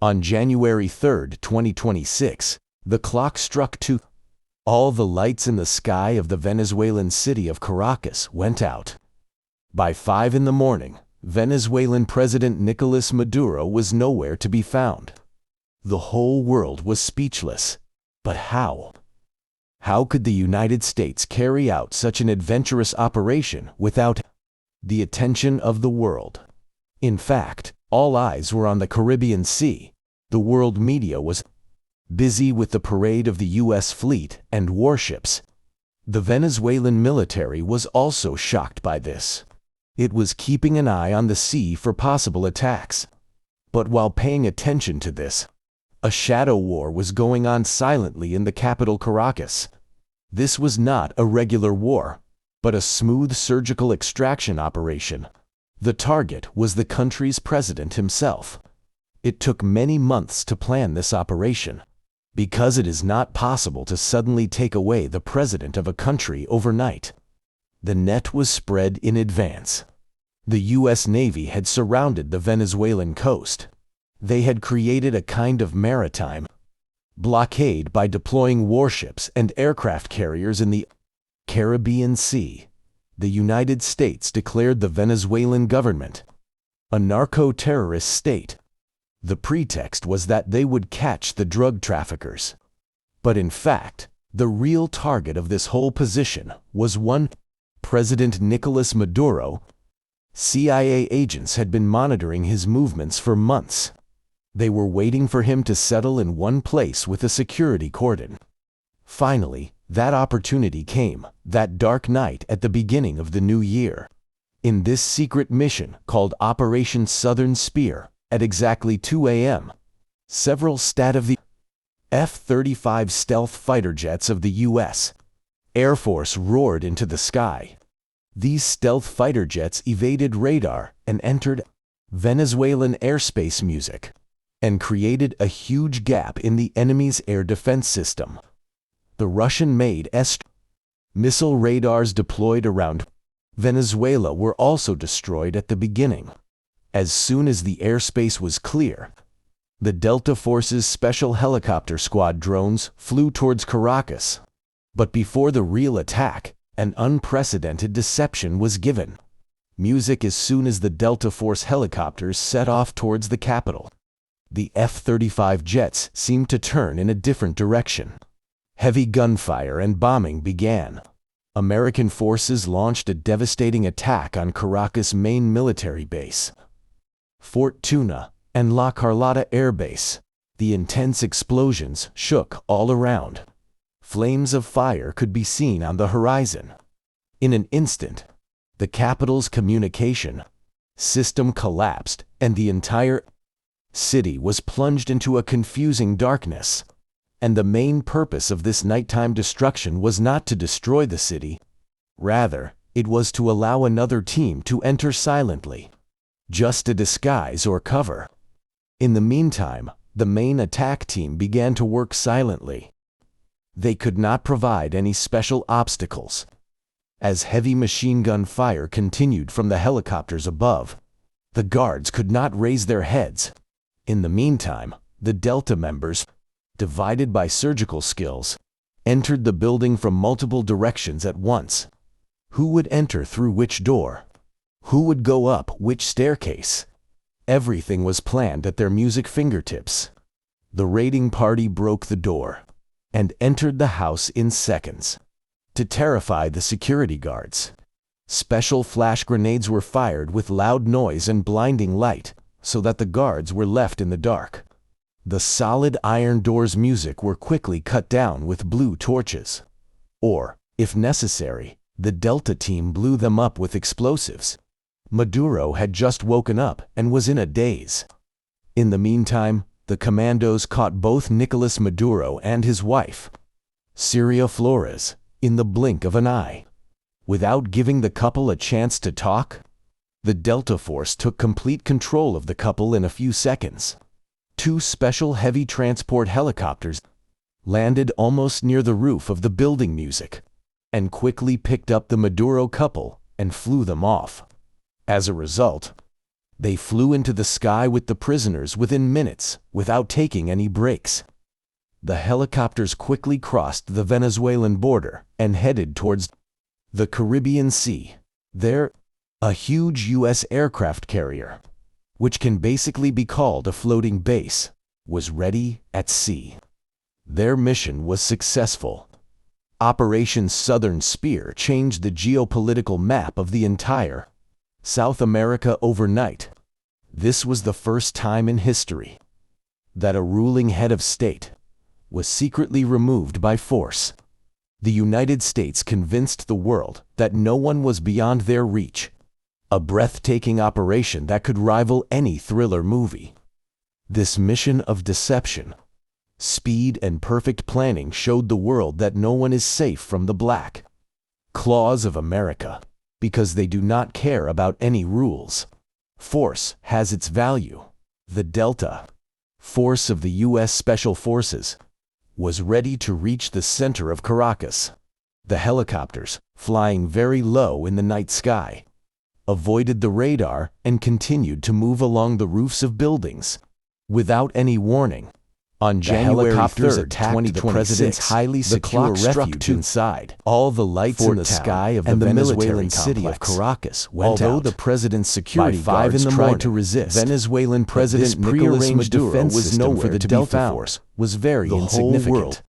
On January 3, 2026, the clock struck 2. All the lights in the sky of the Venezuelan city of Caracas went out. By 5 in the morning, Venezuelan President Nicolas Maduro was nowhere to be found. The whole world was speechless. But how? How could the United States carry out such an adventurous operation without the attention of the world? In fact, all eyes were on the Caribbean Sea. The world media was busy with the parade of the U.S. fleet and warships. The Venezuelan military was also shocked by this. It was keeping an eye on the sea for possible attacks. But while paying attention to this, a shadow war was going on silently in the capital Caracas. This was not a regular war, but a smooth surgical extraction operation. The target was the country's president himself. It took many months to plan this operation, because it is not possible to suddenly take away the president of a country overnight. The net was spread in advance. The U.S. Navy had surrounded the Venezuelan coast. They had created a kind of maritime blockade by deploying warships and aircraft carriers in the Caribbean Sea. The United States declared the Venezuelan government a narco-terrorist state. The pretext was that they would catch the drug traffickers. But in fact, the real target of this whole position was one President Nicolas Maduro. CIA agents had been monitoring his movements for months. They were waiting for him to settle in one place with a security cordon. Finally, that opportunity came, that dark night at the beginning of the new year. In this secret mission, called Operation Southern Spear, at exactly 2 a.m., several of the F-35 stealth fighter jets of the U.S. Air Force roared into the sky. These stealth fighter jets evaded radar and entered Venezuelan airspace music, and created a huge gap in the enemy's air defense system. The Russian-made missile radars deployed around Venezuela were also destroyed at the beginning. As soon as the airspace was clear, the Delta Force's special helicopter squad drones flew towards Caracas. But before the real attack, an unprecedented deception was given. Music as soon as the Delta Force helicopters set off towards the capital. The F-35 jets seemed to turn in a different direction. Heavy gunfire and bombing began. American forces launched a devastating attack on Caracas' main military base, Fort Tuna, and La Carlota Air Base. The intense explosions shook all around. Flames of fire could be seen on the horizon. In an instant, the capital's communication system collapsed, and the entire city was plunged into a confusing darkness. And the main purpose of this nighttime destruction was not to destroy the city. Rather, it was to allow another team to enter silently, just to disguise or cover. In the meantime, the main attack team began to work silently. They could not provide any special obstacles. As heavy machine gun fire continued from the helicopters above, the guards could not raise their heads. In the meantime, the Delta members, divided by surgical skills, entered the building from multiple directions at once. Who would enter through which door? Who would go up which staircase? Everything was planned at their music fingertips. The raiding party broke the door and entered the house in seconds. To terrify the security guards, special flash grenades were fired with loud noise and blinding light, so that the guards were left in the dark. The solid iron doors' music were quickly cut down with blue torches. Or, if necessary, the Delta team blew them up with explosives. Maduro had just woken up and was in a daze. In the meantime, the commandos caught both Nicolas Maduro and his wife, Ciria Flores, in the blink of an eye. Without giving the couple a chance to talk, the Delta Force took complete control of the couple in a few seconds. 2 special heavy transport helicopters landed almost near the roof of the building music and quickly picked up the Maduro couple and flew them off. As a result, They flew into the sky with the prisoners within minutes, without taking any breaks. The helicopters quickly crossed the Venezuelan border and headed towards the Caribbean Sea. There, a huge U.S. aircraft carrier, which can basically be called a floating base, was ready at sea. Their mission was successful. Operation Southern Spear changed the geopolitical map of the entire South America overnight. This was the first time in history that a ruling head of state was secretly removed by force. The United States convinced the world that no one was beyond their reach. A breathtaking operation that could rival any thriller movie. This mission of deception, speed, and perfect planning showed the world that no one is safe from the black claws of America, because they do not care about any rules. Force has its value. The Delta Force of the U.S. Special Forces was ready to reach the center of Caracas. The helicopters, flying very low in the night sky, avoided the radar and continued to move along the roofs of buildings without any warning. On January 3rd, 2026, the president's highly secure refuge inside. All the lights in the sky of the Venezuelan city of Caracas went out. Although the president's security guards tried to resist, Venezuelan President Nicolas Maduro was nowhere to be found. Was very insignificant.